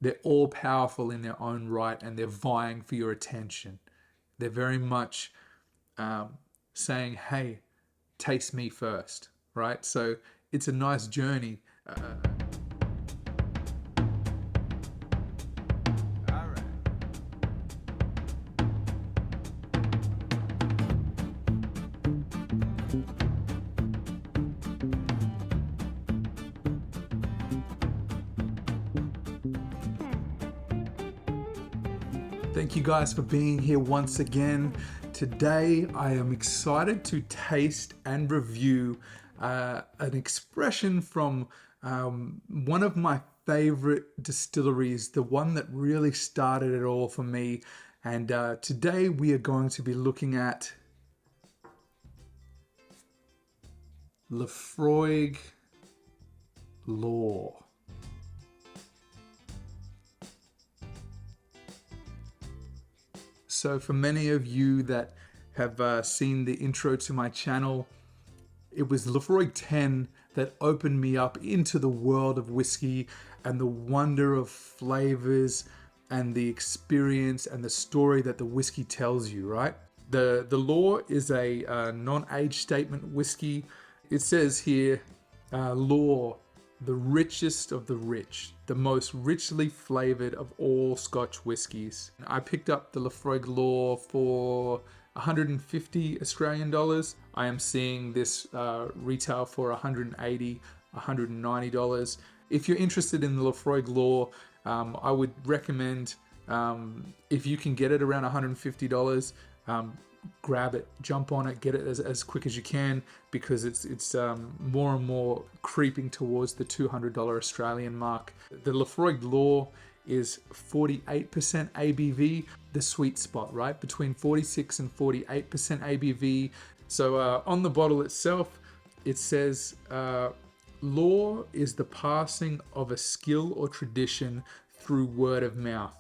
they're all powerful in their own right, and they're vying for your attention. They're very much saying, hey, taste me first, right? So it's a nice journey. Thank you guys for being here once again. Today I am excited to taste and review an expression from one of my favorite distilleries, the one that really started it all for me. And today we are going to be looking at Laphroaig Lore. So for many of you that have seen the intro to my channel, it was Laphroaig 10 that opened me up into the world of whiskey and the wonder of flavors and the experience and the story that the whiskey tells you, right? The Lore is a non-age statement whiskey. It says here, Lore, the richest of the rich, the most richly flavored of all Scotch whiskies. I picked up the Laphroaig Lore for 150 Australian dollars. I am seeing this retail for 180, 190 dollars. If you're interested in the Laphroaig Lore, I would recommend, if you can get it around 150 dollars, grab it, jump on it, get it as quick as you can, because it's more and more creeping towards the $200 Australian mark. The Laphroaig Lore is 48% ABV, the sweet spot, right? Between 46 and 48% ABV. So on the bottle itself, it says, Lore is the passing of a skill or tradition through word of mouth,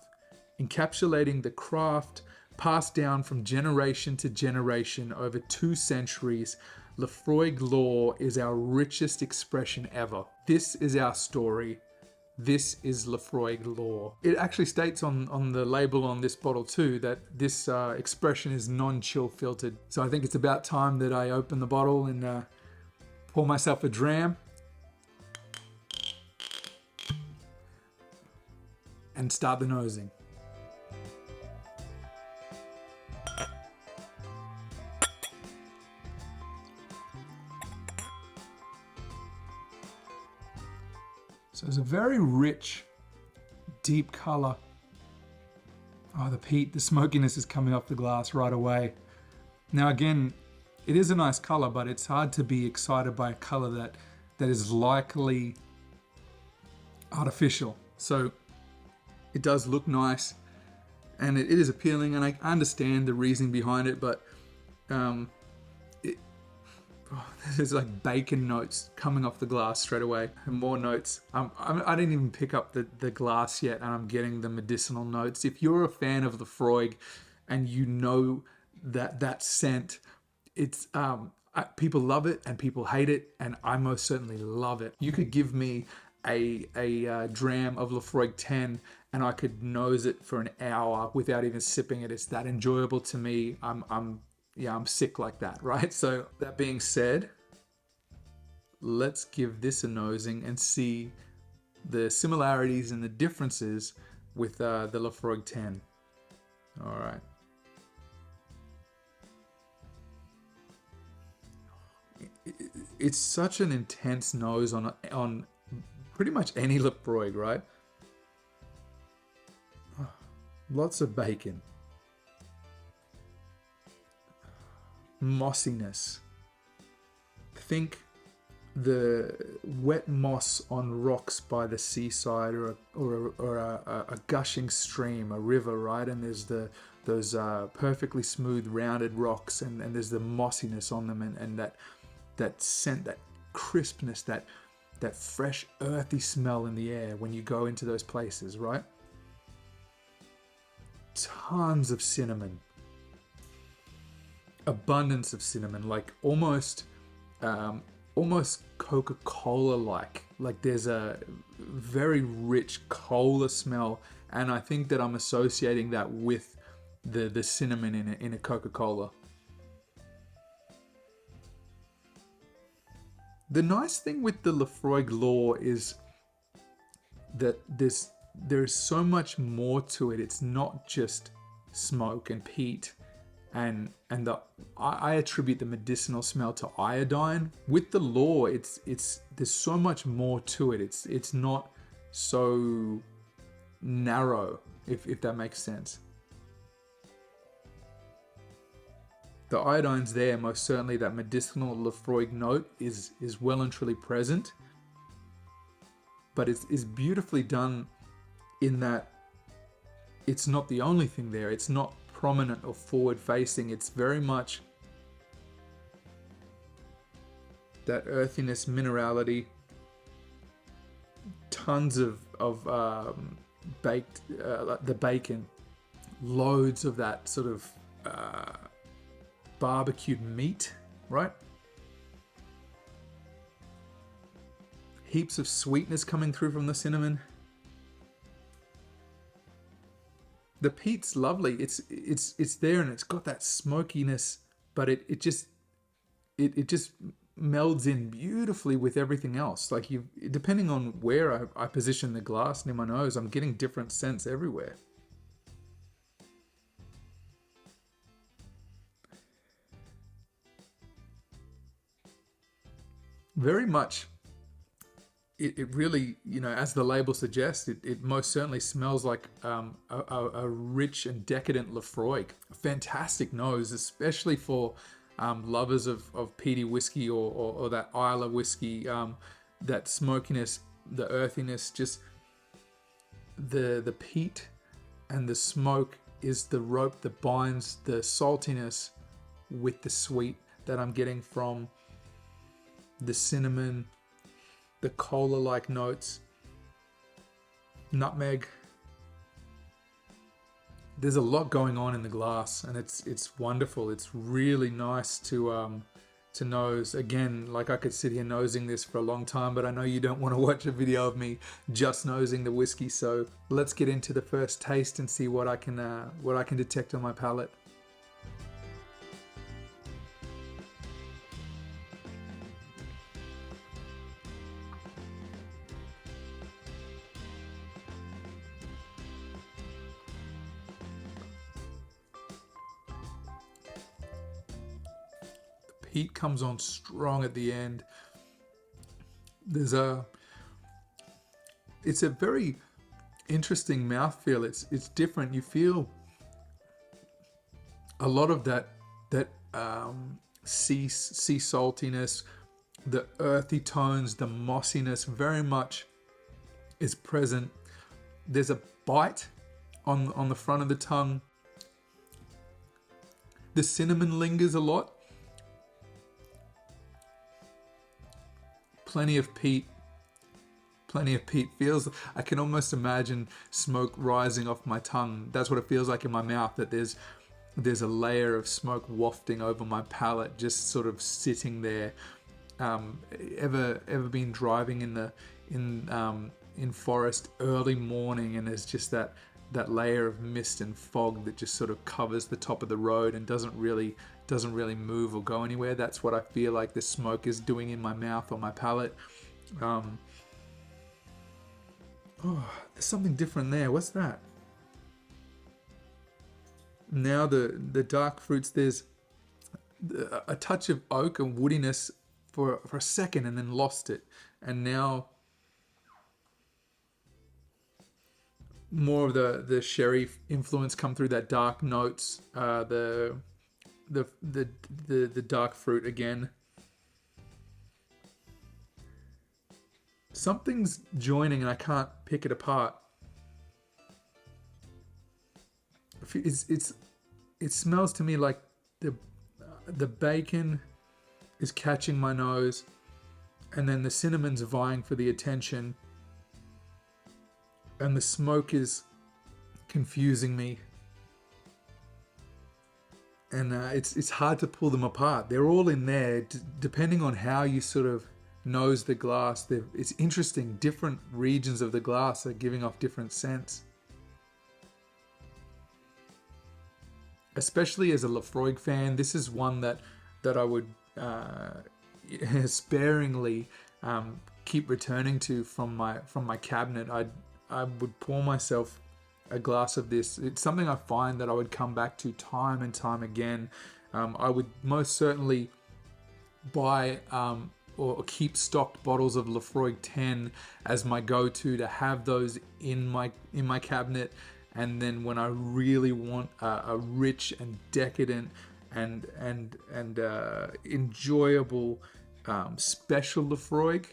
encapsulating the craft passed down from generation to generation over 2 centuries. Laphroaig Lore is our richest expression ever. This is our story. This is Laphroaig Lore. It actually states on the label on this bottle too that this expression is non-chill filtered. So I think it's about time that I open the bottle and pour myself a dram and start the nosing. So it's a very rich, deep color. Oh, the peat, the smokiness is coming off the glass right away. Now again, it is a nice color, but it's hard to be excited by a color that is likely artificial. So it does look nice and it is appealing, and I understand the reasoning behind it, but there's like bacon notes coming off the glass straight away, and more notes. I didn't even pick up the glass yet, and I'm getting the medicinal notes. If you're a fan of Laphroaig and you know that scent, it's people love it and people hate it, and I most certainly love it. You could give me a dram of Laphroaig 10 and I could nose it for an hour without even sipping it. It's that enjoyable to me. I'm sick like that, right? So that being said, let's give this a nosing and see the similarities and the differences with the Laphroaig 10. All right. It's such an intense nose on pretty much any Laphroaig, right? Lots of bacon. Mossiness. Think the wet moss on rocks by the seaside, or a gushing stream, a river, right? And there's those perfectly smooth rounded rocks, and there's the mossiness on them, and that scent, that crispness, that fresh earthy smell in the air when you go into those places, right? Tons of cinnamon. Abundance of cinnamon, like almost almost Coca-Cola like there's a very rich cola smell, and I think that I'm associating that with the cinnamon in a Coca-Cola. The nice thing with the Laphroaig Lore is that there's so much more to it. It's not just smoke and peat, and I attribute the medicinal smell to iodine. With the Lore, it's there's so much more to it. It's not so narrow, if that makes sense. The iodine's there, most certainly. That medicinal Laphroaig note is well and truly present, but it's beautifully done in that it's not the only thing there. It's not prominent or forward facing. It's very much that earthiness, minerality, tons of baked, the bacon, loads of that sort of barbecued meat, right? Heaps of sweetness coming through from the cinnamon. The peat's lovely. It's there, and it's got that smokiness, but it just melds in beautifully with everything else. Like, depending on where I position the glass near my nose, I'm getting different scents everywhere. Very much. It really, as the label suggests, it most certainly smells like a rich and decadent Laphroaig. A fantastic nose, especially for lovers of peaty whiskey or that Islay whiskey. That smokiness, the earthiness, just the peat and the smoke is the rope that binds the saltiness with the sweet that I'm getting from the cinnamon, the cola-like notes, nutmeg. There's a lot going on in the glass, and it's wonderful. It's really nice to nose. Again, like, I could sit here nosing this for a long time, but I know you don't want to watch a video of me just nosing the whiskey. So let's get into the first taste and see what I can detect on my palate. Heat comes on strong at the end. It's a very interesting mouthfeel. It's different. You feel a lot of that sea saltiness, the earthy tones, the mossiness very much is present. There's a bite on the front of the tongue. The cinnamon lingers a lot. Plenty of peat feels. I can almost imagine smoke rising off my tongue. That's what it feels like in my mouth, that there's a layer of smoke wafting over my palate, just sort of sitting there. Ever been driving in forest early morning, and there's just that layer of mist and fog that just sort of covers the top of the road and doesn't really move or go anywhere. That's what I feel like the smoke is doing in my mouth or my palate. There's something different there. What's that? Now the dark fruits, there's a touch of oak and woodiness for a second, and then lost it. And now more of the sherry influence come through, that dark notes, the dark fruit again. Something's joining and I can't pick it apart. It smells to me like the bacon is catching my nose, and then the cinnamon's vying for the attention, and the smoke is confusing me. and it's hard to pull them apart. They're all in there, depending on how you sort of nose the glass. It's interesting. Different regions of the glass are giving off different scents. Especially as a Laphroaig fan, this is one that I would sparingly keep returning to from my cabinet. I would pour myself a glass of this. It's something I find that I would come back to time and time again. I would most certainly buy or keep stocked bottles of Laphroaig 10 as my go-to to have those in my cabinet. And then when I really want a rich and decadent and enjoyable special Laphroaig,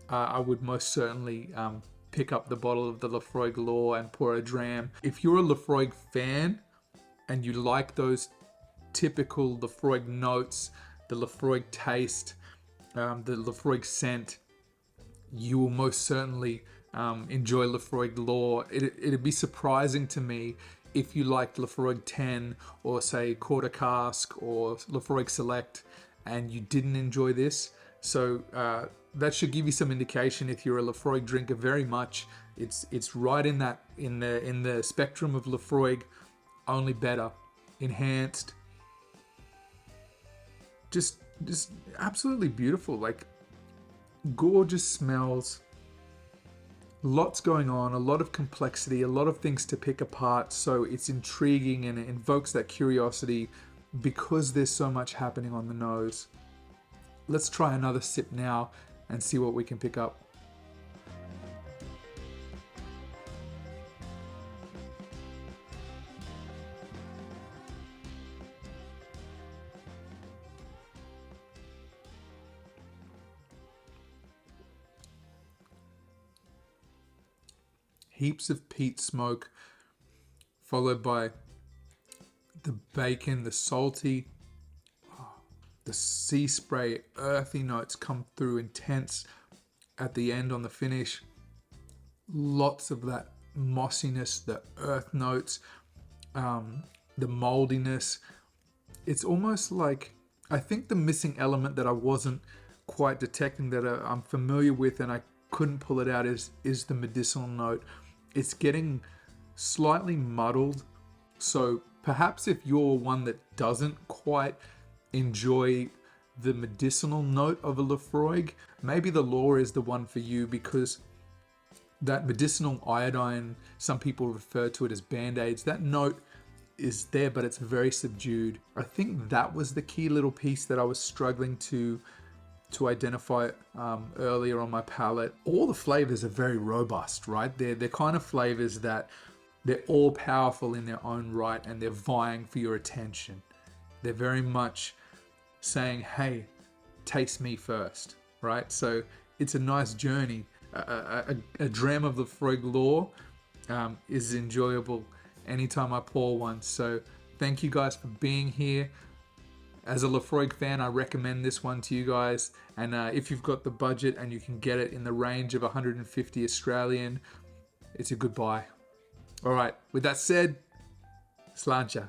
I would most certainly pick up the bottle of the Laphroaig Lore and pour a dram. If you're a Laphroaig fan and you like those typical Laphroaig notes, the Laphroaig taste, the Laphroaig scent, you will most certainly enjoy Laphroaig Lore. It'd be surprising to me if you liked Laphroaig 10 or say Quarter Cask or Laphroaig Select and you didn't enjoy this. So that should give you some indication if you're a Laphroaig drinker. Very much, it's right in the spectrum of Laphroaig, only better, enhanced. Just absolutely beautiful, like gorgeous smells. Lots going on, a lot of complexity, a lot of things to pick apart. So it's intriguing and it invokes that curiosity because there's so much happening on the nose. Let's try another sip now and see what we can pick up. Heaps of peat smoke, followed by the bacon, the salty, the sea spray, earthy notes come through intense at the end on the finish. Lots of that mossiness, the earth notes, the moldiness. It's almost like, I think the missing element that I wasn't quite detecting that I'm familiar with and I couldn't pull it out is the medicinal note. It's getting slightly muddled. So perhaps if you're one that doesn't quite enjoy the medicinal note of a Laphroaig, maybe the Lore is the one for you, because that medicinal iodine, some people refer to it as band-aids, that note is there, but it's very subdued. I think that was the key little piece that I was struggling to identify earlier on my palate. All the flavors are very robust, right? They're kind of flavors that they're all powerful in their own right and they're vying for your attention. They're very much saying, hey, taste me first, right? So it's a nice journey. A dram of the Laphroaig Lore is enjoyable anytime I pour one. So thank you guys for being here. As a Laphroaig fan, I recommend this one to you guys. And if you've got the budget and you can get it in the range of 150 Australian, it's a good buy. All right, with that said, sláinte.